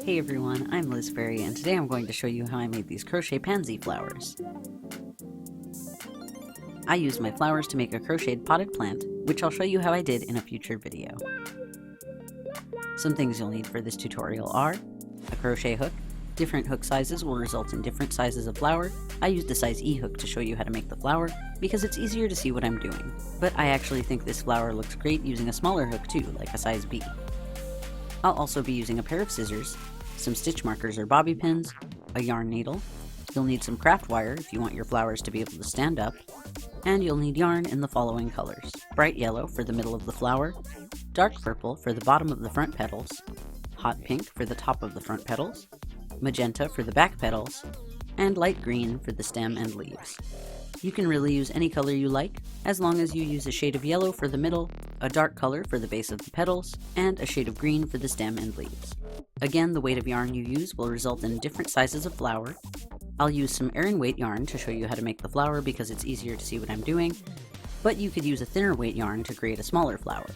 Hey everyone, I'm Liz Ferry, and today I'm going to show you how I made these crochet pansy flowers. I used my flowers to make a crocheted potted plant, which I'll show you how I did in a future video. Some things you'll need for this tutorial are a crochet hook. Different hook sizes will result in different sizes of flower. I used a size E hook to show you how to make the flower, because it's easier to see what I'm doing. But I actually think this flower looks great using a smaller hook too, like a size B. I'll also be using a pair of scissors, some stitch markers or bobby pins, a yarn needle. You'll need some craft wire if you want your flowers to be able to stand up, and you'll need yarn in the following colors: bright yellow for the middle of the flower, dark purple for the bottom of the front petals, hot pink for the top of the front petals, magenta for the back petals, and light green for the stem and leaves. You can really use any color you like, as long as you use a shade of yellow for the middle, a dark color for the base of the petals, and a shade of green for the stem and leaves. Again, the weight of yarn you use will result in different sizes of flower. I'll use some Aran weight yarn to show you how to make the flower because it's easier to see what I'm doing, but you could use a thinner weight yarn to create a smaller flower.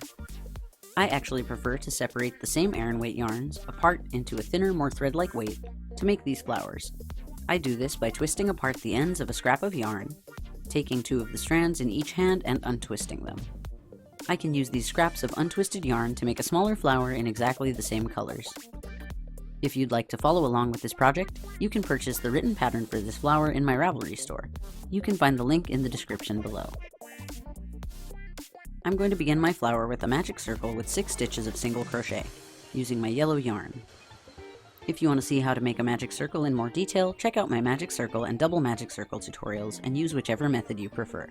I actually prefer to separate the same Aran weight yarns apart into a thinner, more thread-like weight to make these flowers. I do this by twisting apart the ends of a scrap of yarn, taking 2 of the strands in each hand and untwisting them. I can use these scraps of untwisted yarn to make a smaller flower in exactly the same colors. If you'd like to follow along with this project, you can purchase the written pattern for this flower in my Ravelry store. You can find the link in the description below. I'm going to begin my flower with a magic circle with 6 stitches of single crochet, using my yellow yarn. If you want to see how to make a magic circle in more detail, check out my magic circle and double magic circle tutorials and use whichever method you prefer.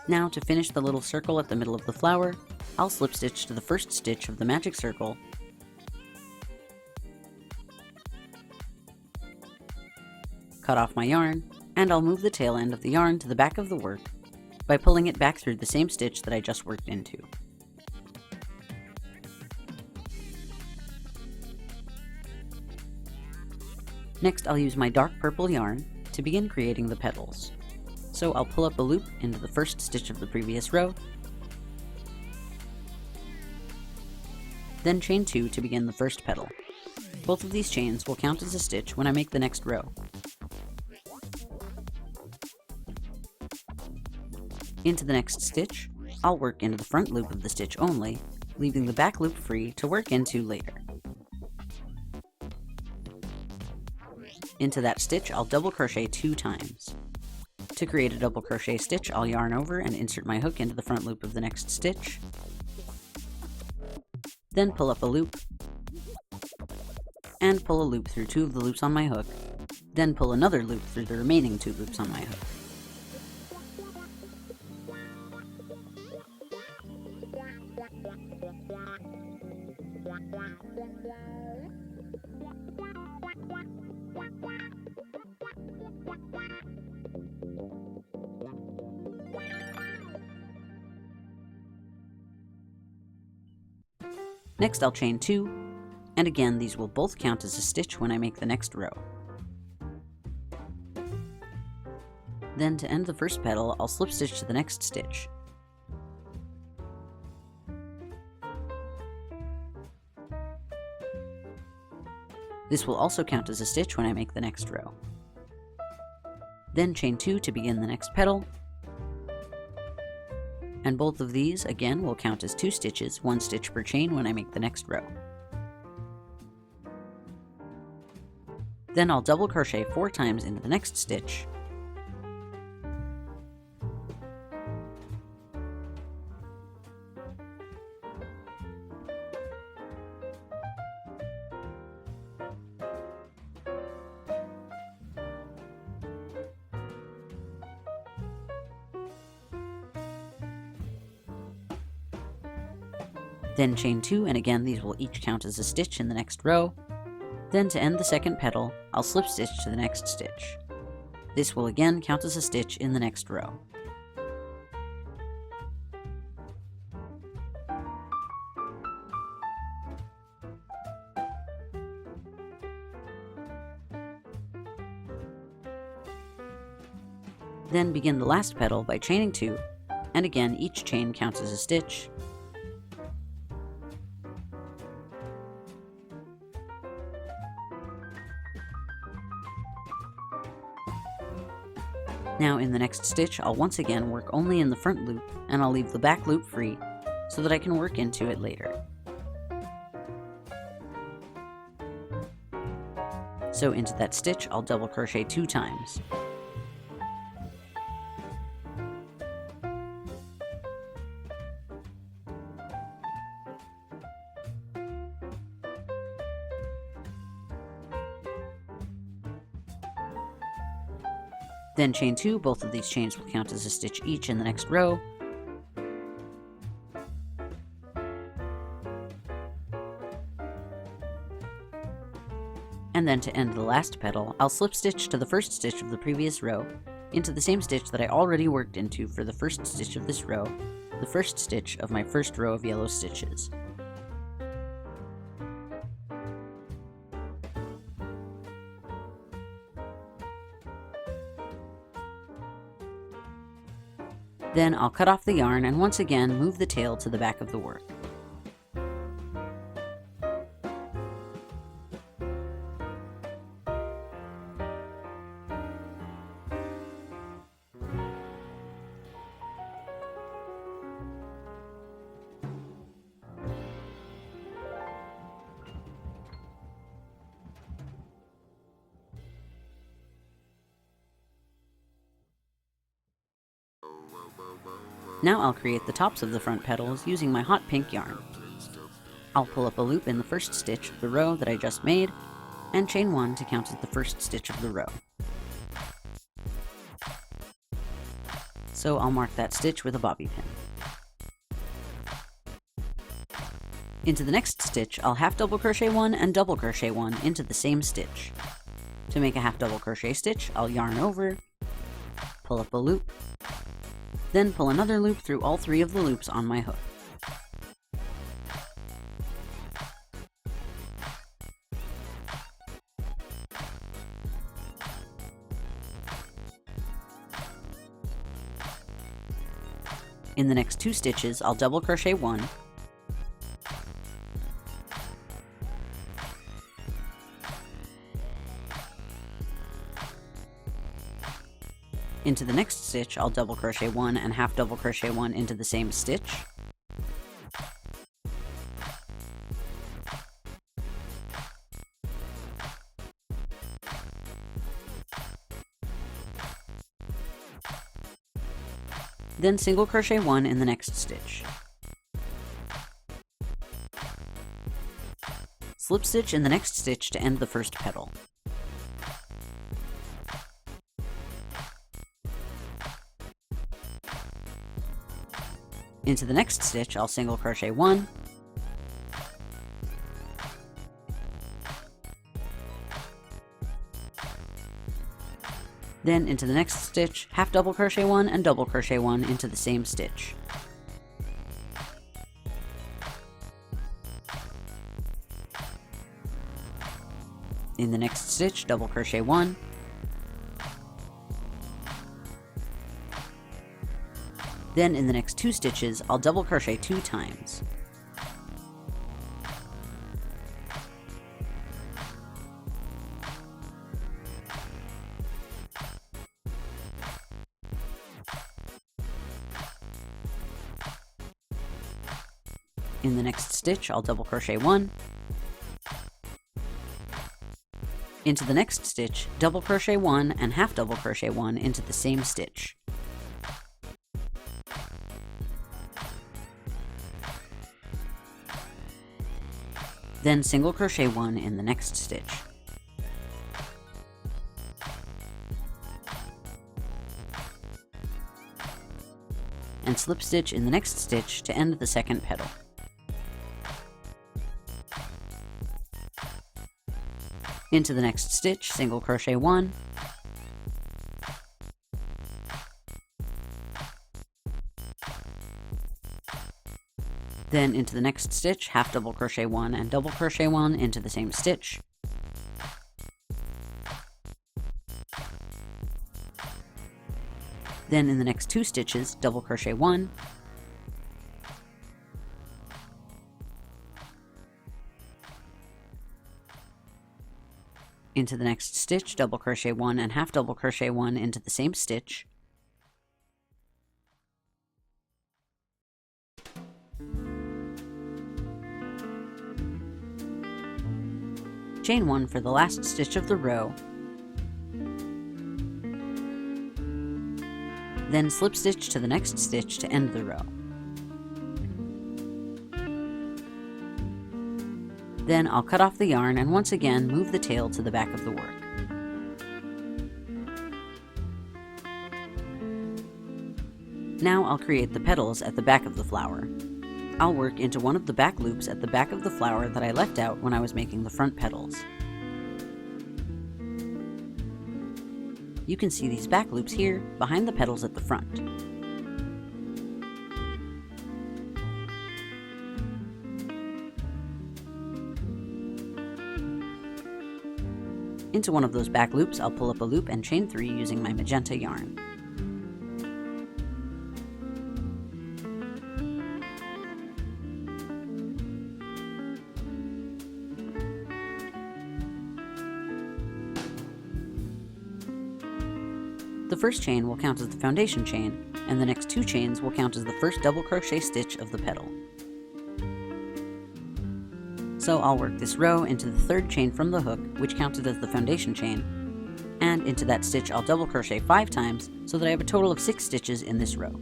Now, to finish the little circle at the middle of the flower, I'll slip stitch to the first stitch of the magic circle, cut off my yarn, and I'll move the tail end of the yarn to the back of the work by pulling it back through the same stitch that I just worked into. Next, I'll use my dark purple yarn to begin creating the petals. So I'll pull up a loop into the first stitch of the previous row, then chain 2 to begin the first petal. Both of these chains will count as a stitch when I make the next row. Into the next stitch, I'll work into the front loop of the stitch only, leaving the back loop free to work into later. Into that stitch, I'll double crochet 2 times. To create a double crochet stitch, I'll yarn over and insert my hook into the front loop of the next stitch, then pull up a loop, and pull a loop through 2 of the loops on my hook, then pull another loop through the remaining 2 loops on my hook. Next, I'll chain 2, and again these will both count as a stitch when I make the next row. Then, to end the first petal, I'll slip stitch to the next stitch. This will also count as a stitch when I make the next row. Then chain 2 to begin the next petal, and both of these, again, will count as 2 stitches, 1 stitch per chain when I make the next row. Then I'll double crochet 4 times into the next stitch, then chain 2, and again these will each count as a stitch in the next row. Then, to end the second petal, I'll slip stitch to the next stitch. This will again count as a stitch in the next row. Then begin the last petal by chaining 2, and again each chain counts as a stitch. Now in the next stitch, I'll once again work only in the front loop, and I'll leave the back loop free so that I can work into it later. So into that stitch, I'll double crochet 2 times. Then chain 2, both of these chains will count as a stitch each in the next row. And then to end the last petal, I'll slip stitch to the first stitch of the previous row, into the same stitch that I already worked into for the first stitch of this row, the first stitch of my first row of yellow stitches. Then I'll cut off the yarn and once again move the tail to the back of the work. Now I'll create the tops of the front petals using my hot pink yarn. I'll pull up a loop in the first stitch of the row that I just made, and chain 1 to count as the first stitch of the row. So I'll mark that stitch with a bobby pin. Into the next stitch, I'll half double crochet 1 and double crochet 1 into the same stitch. To make a half double crochet stitch, I'll yarn over, pull up a loop, then pull another loop through all 3 of the loops on my hook. In the next 2 stitches, I'll double crochet 1, into the next stitch, I'll double crochet 1 and half double crochet 1 into the same stitch. Then single crochet 1 in the next stitch. Slip stitch in the next stitch to end the first petal. Into the next stitch, I'll single crochet 1, then into the next stitch, half double crochet 1 and double crochet 1 into the same stitch. In the next stitch, double crochet 1, then in the next 2 stitches, I'll double crochet 2 times. In the next stitch, I'll double crochet 1. Into the next stitch, double crochet 1 and half double crochet 1 into the same stitch. Then single crochet 1 in the next stitch. And slip stitch in the next stitch to end the second petal. Into the next stitch, single crochet 1, then into the next stitch, half double crochet 1 and double crochet 1 into the same stitch. Then in the next 2 stitches, double crochet 1, into the next stitch, double crochet 1 and half double crochet 1 into the same stitch, chain 1 for the last stitch of the row, then slip stitch to the next stitch to end the row. Then I'll cut off the yarn and once again move the tail to the back of the work. Now I'll create the petals at the back of the flower. I'll work into one of the back loops at the back of the flower that I left out when I was making the front petals. You can see these back loops here, behind the petals at the front. Into one of those back loops, I'll pull up a loop and chain 3 using my magenta yarn. The first chain will count as the foundation chain, and the next 2 chains will count as the first double crochet stitch of the petal. So I'll work this row into the 3rd chain from the hook, which counted as the foundation chain, and into that stitch I'll double crochet 5 times so that I have a total of 6 stitches in this row.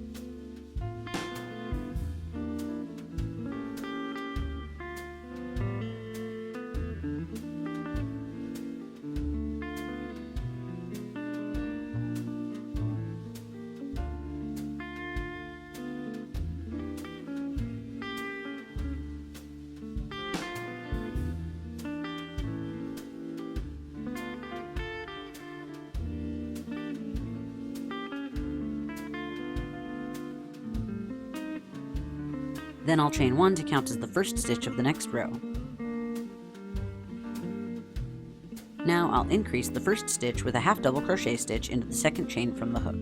Then I'll chain 1 to count as the first stitch of the next row. Now I'll increase the first stitch with a half double crochet stitch into the 2nd chain from the hook.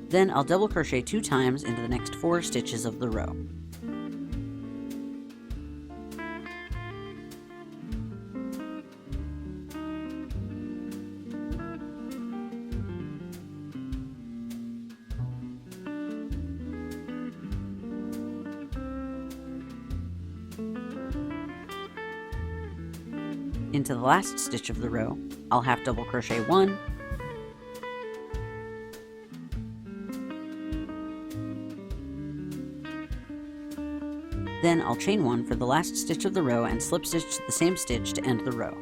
Then I'll double crochet 2 times into the next 4 stitches of the row. Into the last stitch of the row, I'll half double crochet 1, then I'll chain 1 for the last stitch of the row and slip stitch to the same stitch to end the row.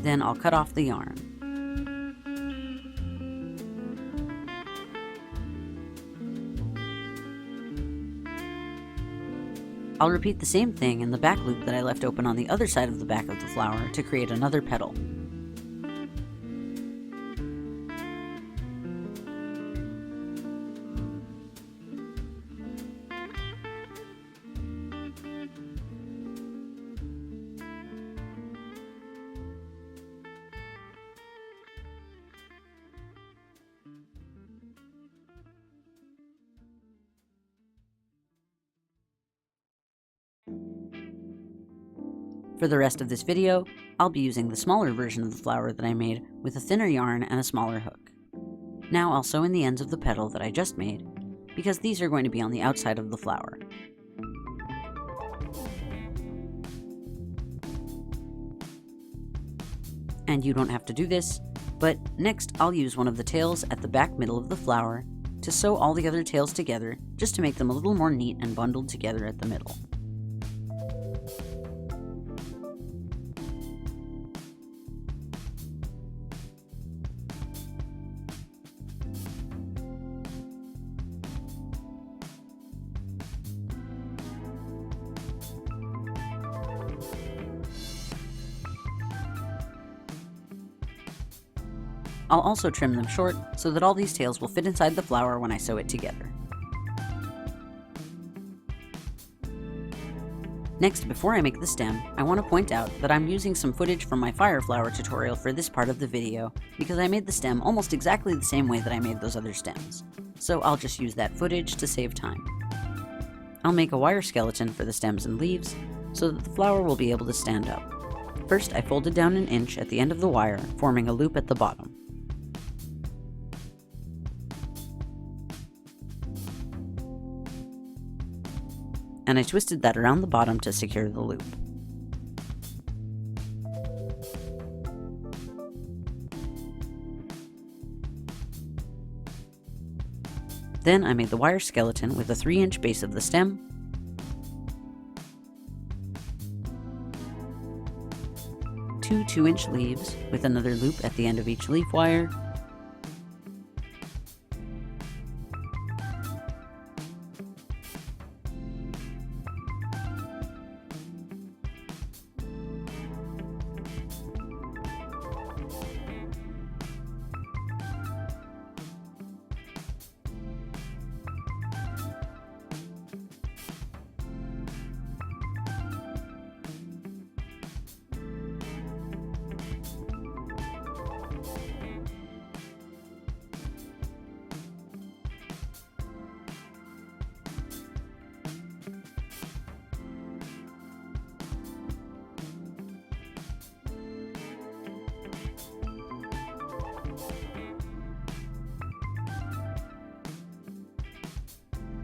Then I'll cut off the yarn. I'll repeat the same thing in the back loop that I left open on the other side of the back of the flower to create another petal. For the rest of this video, I'll be using the smaller version of the flower that I made with a thinner yarn and a smaller hook. Now I'll sew in the ends of the petal that I just made, because these are going to be on the outside of the flower. And you don't have to do this, but next I'll use one of the tails at the back middle of the flower to sew all the other tails together, just to make them a little more neat and bundled together at the middle. I'll also trim them short so that all these tails will fit inside the flower when I sew it together. Next, before I make the stem, I want to point out that I'm using some footage from my fire flower tutorial for this part of the video because I made the stem almost exactly the same way that I made those other stems. So I'll just use that footage to save time. I'll make a wire skeleton for the stems and leaves so that the flower will be able to stand up. First, I folded down an inch at the end of the wire, forming a loop at the bottom. And I twisted that around the bottom to secure the loop. Then I made the wire skeleton with a 3-inch base of the stem, two 2-inch leaves with another loop at the end of each leaf wire,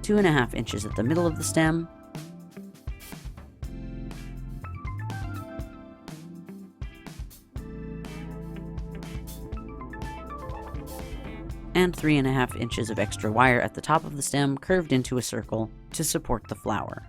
two and a half inches at the middle of the stem, and 3.5 inches of extra wire at the top of the stem curved into a circle to support the flower.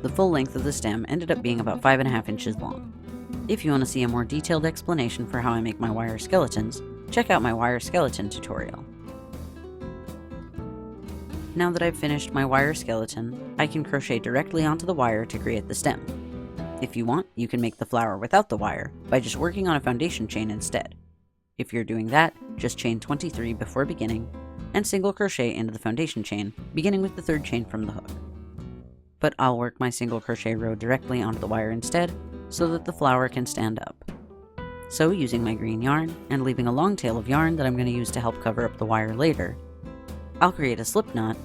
The full length of the stem ended up being about 5.5 inches long. If you want to see a more detailed explanation for how I make my wire skeletons, check out my wire skeleton tutorial. Now that I've finished my wire skeleton, I can crochet directly onto the wire to create the stem. If you want, you can make the flower without the wire by just working on a foundation chain instead. If you're doing that, just chain 23 before beginning, and single crochet into the foundation chain, beginning with the 3rd chain from the hook. But I'll work my single crochet row directly onto the wire instead, so that the flower can stand up. So using my green yarn, and leaving a long tail of yarn that I'm going to use to help cover up the wire later, I'll create a slip knot,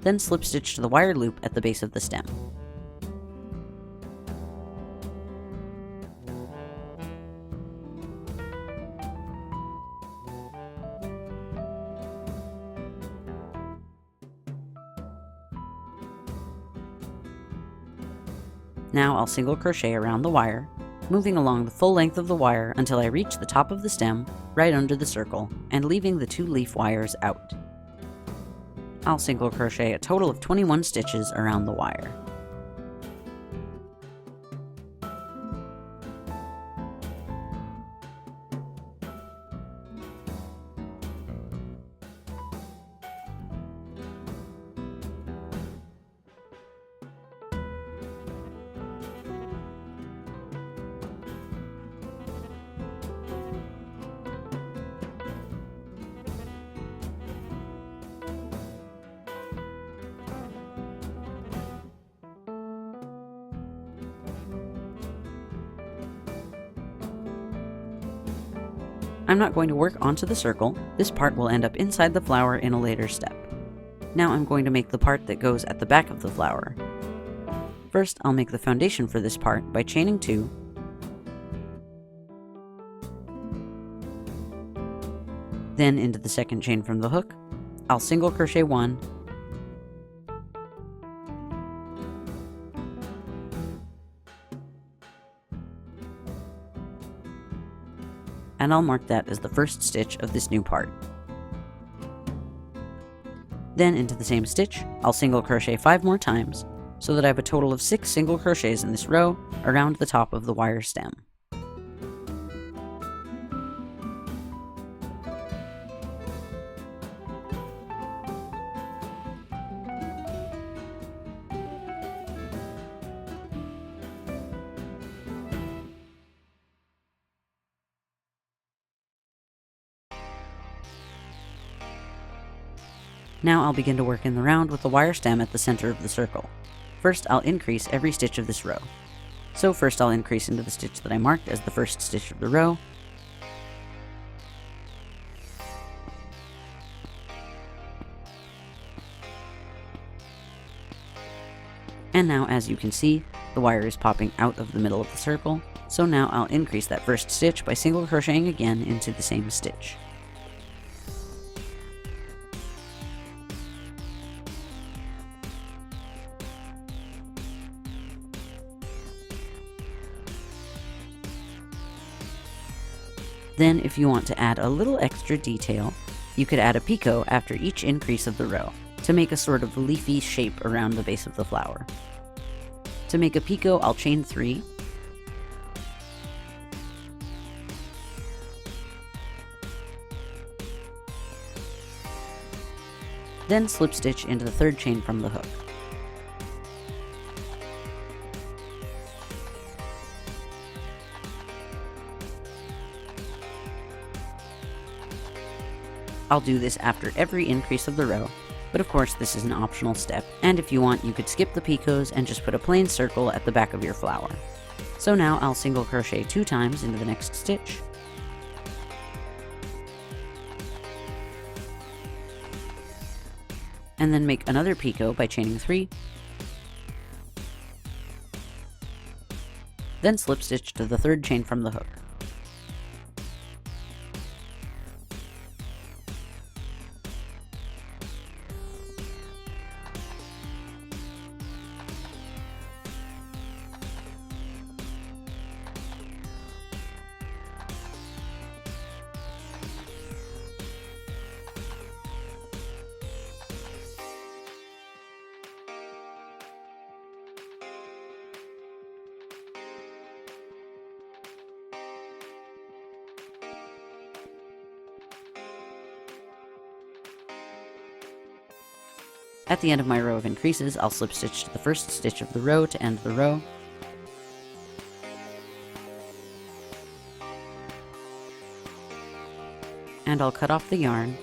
then slip stitch to the wire loop at the base of the stem. Now I'll single crochet around the wire, moving along the full length of the wire until I reach the top of the stem, right under the circle, and leaving the 2 leaf wires out. I'll single crochet a total of 21 stitches around the wire. I'm not going to work onto the circle. This part will end up inside the flower in a later step. Now I'm going to make the part that goes at the back of the flower. First, I'll make the foundation for this part by chaining 2, Then into the second chain from the hook, I'll single crochet 1, and I'll mark that as the first stitch of this new part. Then into the same stitch, I'll single crochet 5 more times, so that I have a total of 6 single crochets in this row around the top of the wire stem. Now I'll begin to work in the round with the wire stem at the center of the circle. First, I'll increase every stitch of this row. So first I'll increase into the stitch that I marked as the first stitch of the row, and now as you can see, the wire is popping out of the middle of the circle, so now I'll increase that first stitch by single crocheting again into the same stitch. Then, if you want to add a little extra detail, you could add a picot after each increase of the row, to make a sort of leafy shape around the base of the flower. To make a picot, I'll chain 3, then slip stitch into the third chain from the hook. I'll do this after every increase of the row, but of course this is an optional step, and if you want you could skip the picots and just put a plain circle at the back of your flower. So now I'll single crochet 2 times into the next stitch, and then make another picot by chaining 3, then slip stitch to the third chain from the hook. At the end of my row of increases, I'll slip stitch to the first stitch of the row to end the row, and I'll cut off the yarn,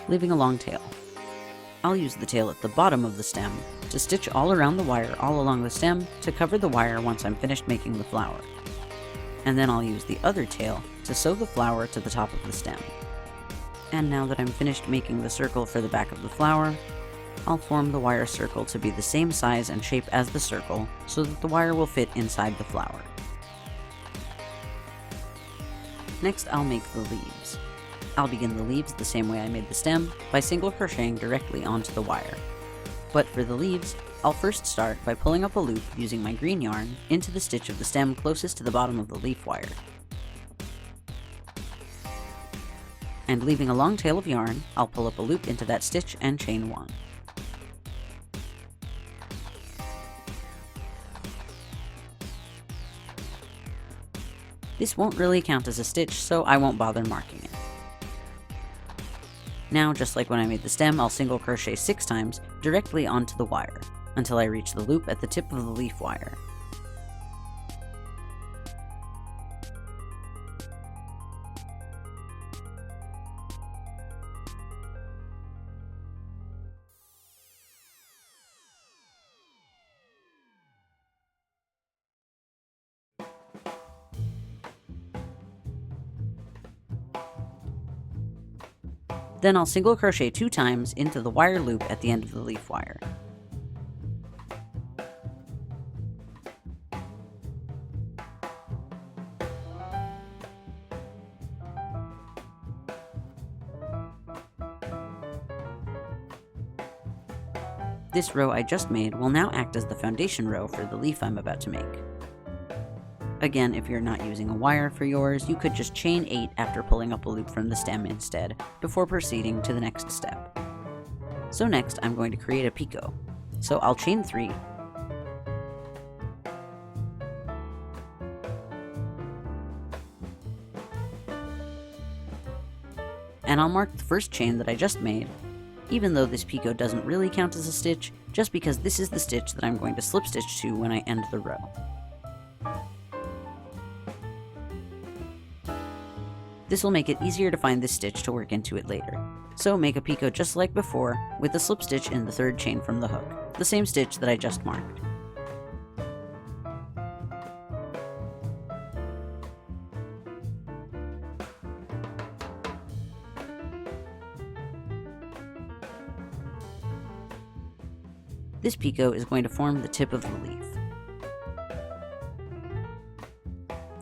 leaving a long tail. I'll use the tail at the bottom of the stem to stitch all around the wire all along the stem to cover the wire once I'm finished making the flower. And then I'll use the other tail to sew the flower to the top of the stem. And now that I'm finished making the circle for the back of the flower, I'll form the wire circle to be the same size and shape as the circle so that the wire will fit inside the flower. Next, I'll make the leaves. I'll begin the leaves the same way I made the stem, by single crocheting directly onto the wire. But for the leaves, I'll first start by pulling up a loop using my green yarn into the stitch of the stem closest to the bottom of the leaf wire. And leaving a long tail of yarn, I'll pull up a loop into that stitch and chain 1. This won't really count as a stitch, so I won't bother marking it. Now, just like when I made the stem, I'll single crochet 6 times directly onto the wire, until I reach the loop at the tip of the leaf wire. Then I'll single crochet 2 times into the wire loop at the end of the leaf wire. This row I just made will now act as the foundation row for the leaf I'm about to make. Again, if you're not using a wire for yours, you could just chain 8 after pulling up a loop from the stem instead, before proceeding to the next step. So next, I'm going to create a picot. So I'll chain 3, and I'll mark the first chain that I just made, even though this picot doesn't really count as a stitch, just because this is the stitch that I'm going to slip stitch to when I end the row. This will make it easier to find this stitch to work into it later. So make a picot just like before, with a slip stitch in the third chain from the hook, the same stitch that I just marked. This picot is going to form the tip of the leaf.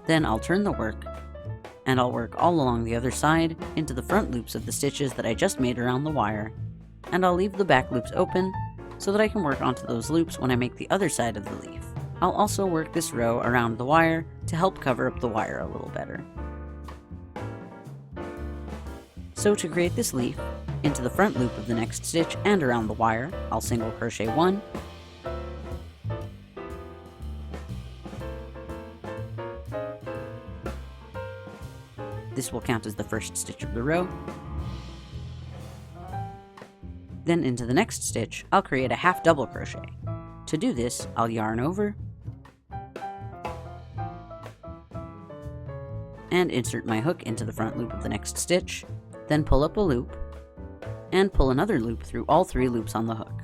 Then I'll turn the work, and I'll work all along the other side into the front loops of the stitches that I just made around the wire, and I'll leave the back loops open so that I can work onto those loops when I make the other side of the leaf. I'll also work this row around the wire to help cover up the wire a little better. So to create this leaf, into the front loop of the next stitch and around the wire, I'll single crochet 1, this will count as the first stitch of the row. Then into the next stitch, I'll create a half double crochet. To do this, I'll yarn over and insert my hook into the front loop of the next stitch, then pull up a loop and pull another loop through all 3 loops on the hook.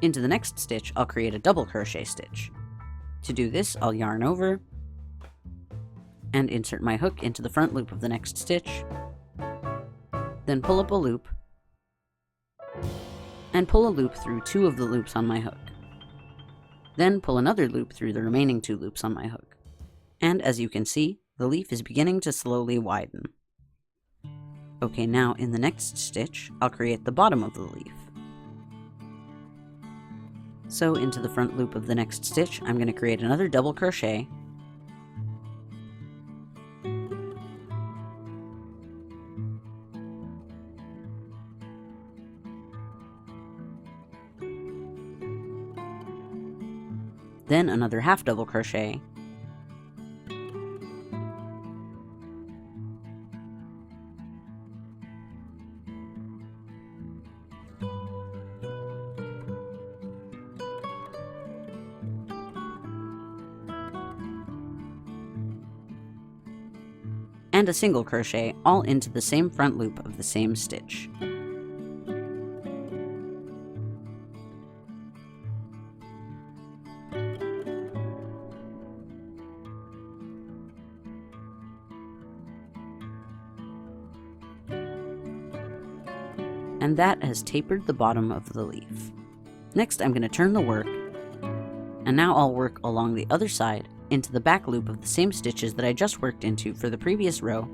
Into the next stitch, I'll create a double crochet stitch. To do this, I'll yarn over and insert my hook into the front loop of the next stitch, then pull up a loop and pull a loop through 2 of the loops on my hook. Then pull another loop through the remaining 2 loops on my hook. And as you can see, the leaf is beginning to slowly widen. Okay, now in the next stitch, I'll create the bottom of the leaf. So into the front loop of the next stitch, I'm going to create another double crochet, then another half double crochet, and a single crochet, all into the same front loop of the same stitch. And that has tapered the bottom of the leaf. Next, I'm going to turn the work, and now I'll work along the other side into the back loop of the same stitches that I just worked into for the previous row,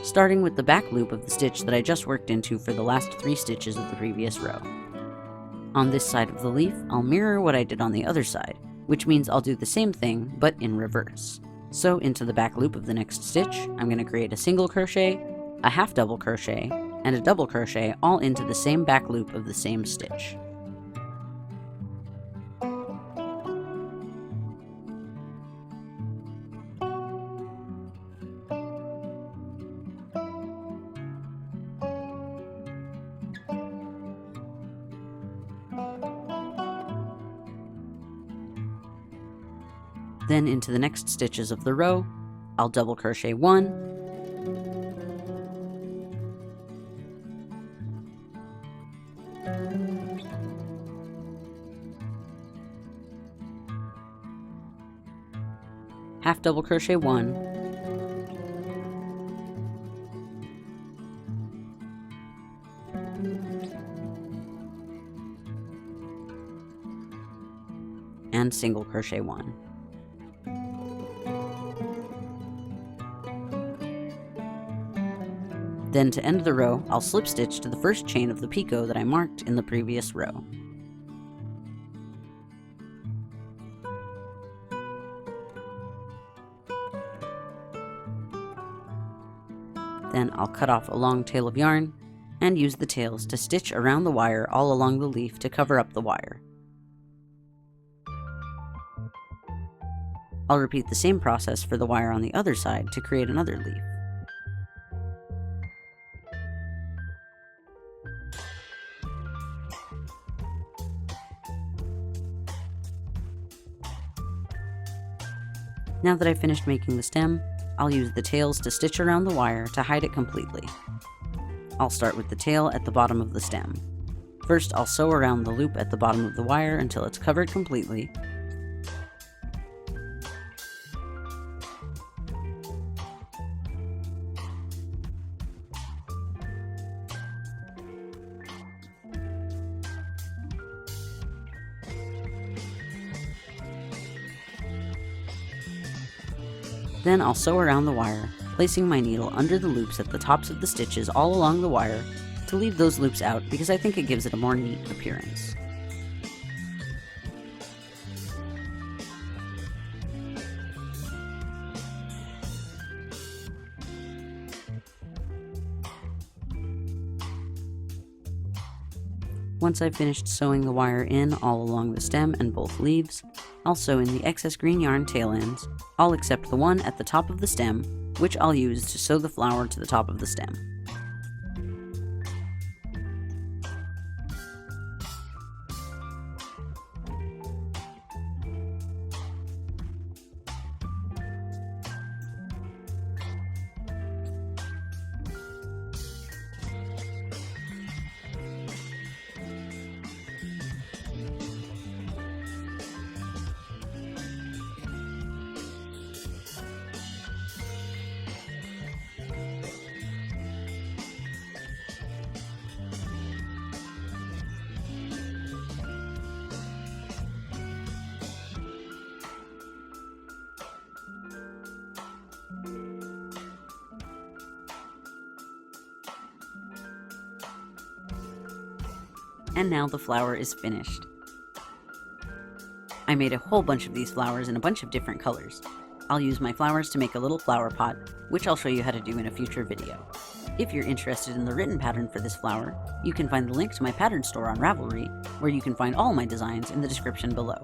starting with the back loop of the stitch that I just worked into for the last 3 stitches of the previous row. On this side of the leaf, I'll mirror what I did on the other side, which means I'll do the same thing, but in reverse. So into the back loop of the next stitch, I'm going to create a single crochet, a half double crochet, and a double crochet all into the same back loop of the same stitch. Then into the next stitches of the row, I'll double crochet 1, half double crochet 1, and single crochet 1. Then to end the row, I'll slip stitch to the first chain of the picot that I marked in the previous row. Then I'll cut off a long tail of yarn and use the tails to stitch around the wire all along the leaf to cover up the wire. I'll repeat the same process for the wire on the other side to create another leaf. Now that I've finished making the stem, I'll use the tails to stitch around the wire to hide it completely. I'll start with the tail at the bottom of the stem. First, I'll sew around the loop at the bottom of the wire until it's covered completely. Then I'll sew around the wire, placing my needle under the loops at the tops of the stitches all along the wire to leave those loops out because I think it gives it a more neat appearance. Once I've finished sewing the wire in all along the stem and both leaves, I'll sew in the excess green yarn tail ends, all except the one at the top of the stem, which I'll use to sew the flower to the top of the stem. And now the flower is finished. I made a whole bunch of these flowers in a bunch of different colors. I'll use my flowers to make a little flower pot, which I'll show you how to do in a future video. If you're interested in the written pattern for this flower, you can find the link to my pattern store on Ravelry, where you can find all my designs in the description below.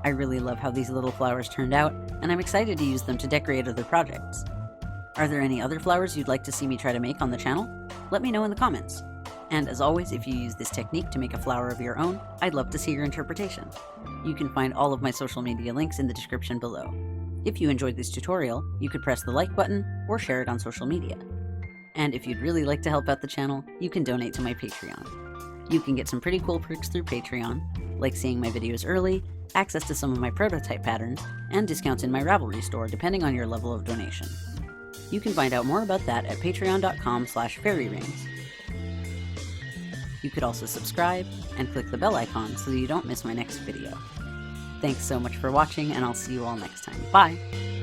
I really love how these little flowers turned out, and I'm excited to use them to decorate other projects. Are there any other flowers you'd like to see me try to make on the channel? Let me know in the comments. And as always, if you use this technique to make a flower of your own, I'd love to see your interpretation. You can find all of my social media links in the description below. If you enjoyed this tutorial, you could press the like button or share it on social media. And if you'd really like to help out the channel, you can donate to my Patreon. You can get some pretty cool perks through Patreon, like seeing my videos early, access to some of my prototype patterns, and discounts in my Ravelry store depending on your level of donation. You can find out more about that at patreon.com/fairyrings. You could also subscribe and click the bell icon so that you don't miss my next video. Thanks so much for watching, and I'll see you all next time. Bye!